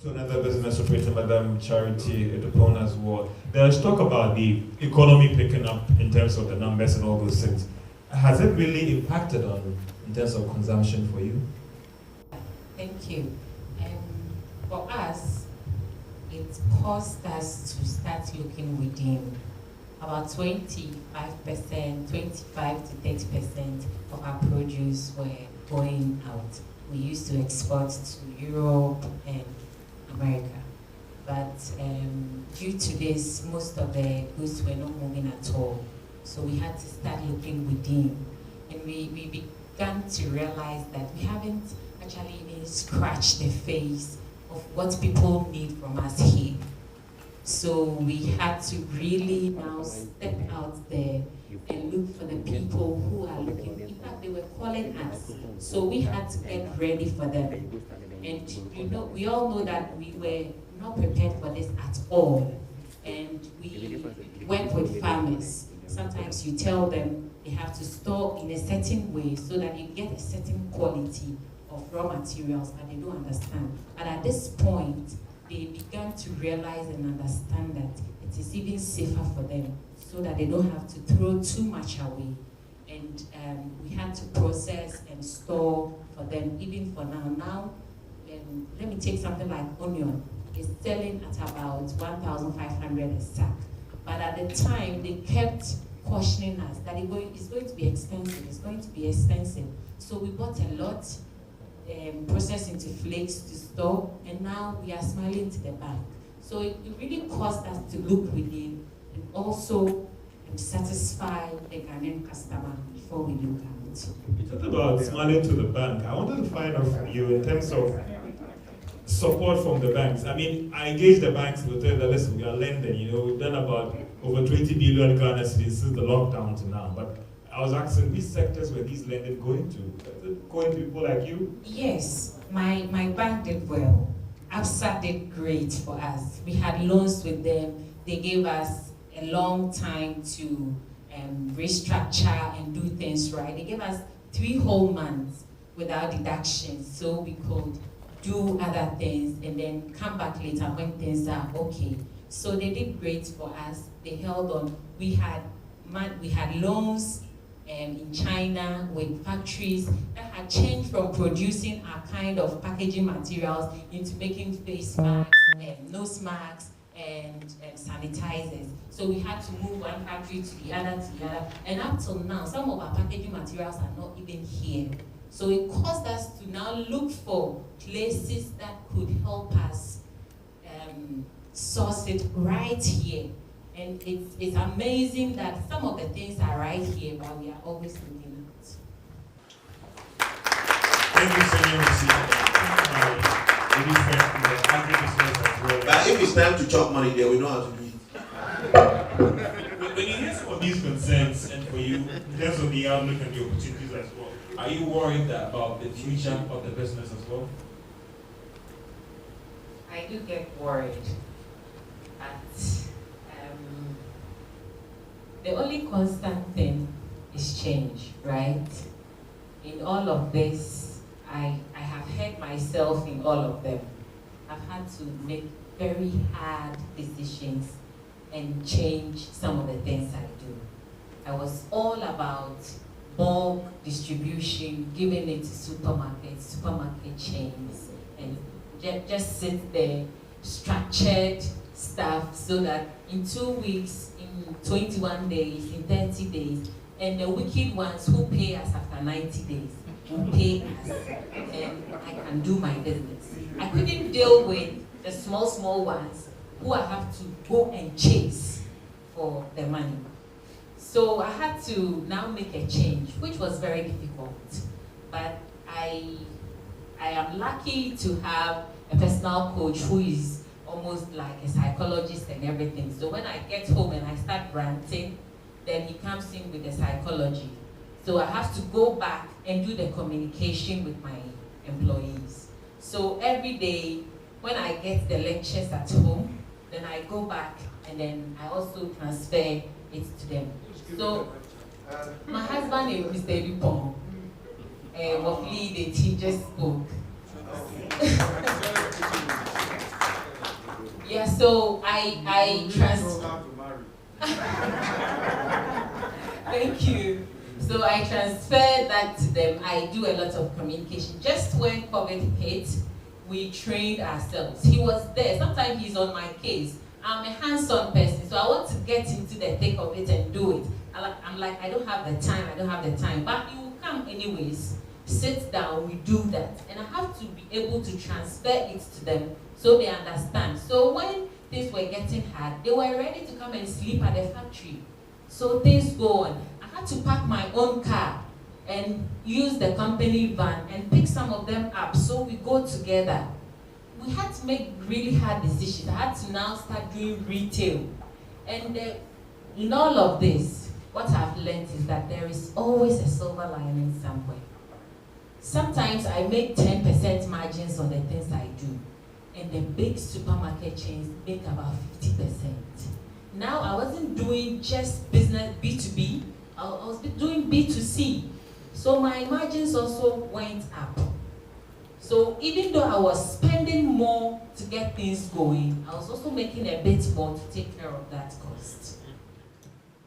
To another business operator, Madam Charity Adupong as well. There's talk about the economy picking up in terms of the numbers and all those things. Has it really impacted on in terms of consumption for you? Thank you. For us, it caused us to start looking within. About 25%, 25 to 30% of our produce were going out. We used to export to Europe and America. But due to this, most of the goods were not moving at all. So we had to start looking within. And we began to realize that we haven't actually even scratched the face of what people need from us here. So we had to really now step out there and look for the people who are looking. In fact, they were calling us. So we had to get ready for them. And you know, we all know that we were not prepared for this at all. And we work with farmers. Sometimes you tell them they have to store in a certain way so that you get a certain quality of raw materials, but they don't understand. But at this point, they began to realize and understand that it is even safer for them so that they don't have to throw too much away. And we had to process and store for them, even for now. Let me take something like onion. It's selling at about 1,500 a sack. But at the time, they kept cautioning us that it's going to be expensive, it's going to be expensive. So we bought a lot, processed into flakes to store, and now we are smiling to the bank. So it really caused us to look within and also satisfy the Ghanaian customer before we look out. You talked about smiling to the bank. I wanted to find out from you in terms of support from the banks. I mean, I engage the banks with them that listen, we are lending, you know, we've done about over 20 billion Ghana cedis since the lockdown to now. But I was asking, which sectors were these lending going to? Is it going to people like you? Yes, my bank did well. ABSA did great for us. We had loans with them. They gave us a long time to restructure and do things right. They gave us 3 whole months without deductions, so we could do other things and then come back later when things are okay. So they did great for us. They held on. We had loans in China with factories that had changed from producing our kind of packaging materials into making face masks, nose masks, and sanitizers. So we had to move one factory to the other, and up till now, some of our packaging materials are not even here. So it caused us to now look for places that could help us source it right here. And it's amazing that some of the things are right here, but we are always looking out. Thank you so much. But if it's time to chop money there, we know how to do it. When you hear some of these concerns, and for you, in terms of the outlook and the opportunities as well, are you worried about the future of the business as well? I do get worried, but the only constant thing is change, right? In all of this, I have hurt myself in all of them. I've had to make very hard decisions and change some of the things I do. I was all about bulk distribution, giving it to supermarket chains, and just sit there, structured stuff so that in 2 weeks, in 21 days, in 30 days, and the wicked ones who pay us after 90 days will pay us, and I can do my business. I couldn't deal with the small ones who I have to go and chase for the money. So I had to now make a change, which was very difficult. But I am lucky to have a personal coach who is almost like a psychologist and everything. So when I get home and I start ranting, then he comes in with the psychology. So I have to go back and do the communication with my employees. So every day, when I get the lectures at home, then I go back and then I also transfer it to them. So my husband is Mr. Adupong. He just spoke. So I trans. Thank you. So I transferred that to them. I do a lot of communication. Just when COVID hit, we trained ourselves. He was there. Sometimes he's on my case. I'm a hands-on person, so I want to get into the thick of it and do it. I'm like, I don't have the time. But you will come anyways. Sit down, we do that. And I have to be able to transfer it to them so they understand. So when things were getting hard, they were ready to come and sleep at the factory. So things go on. I had to pack my own car and use the company van and pick some of them up so we go together. We had to make really hard decisions. I had to now start doing retail. And in all of this, what I've learned is that there is always a silver lining somewhere. Sometimes I make 10% margins on the things I do, and the big supermarket chains make about 50%. Now I wasn't doing just business B2B, I was doing B2C. So my margins also went up. So even though I was spending more to get things going, I was also making a bit more to take care of that cost.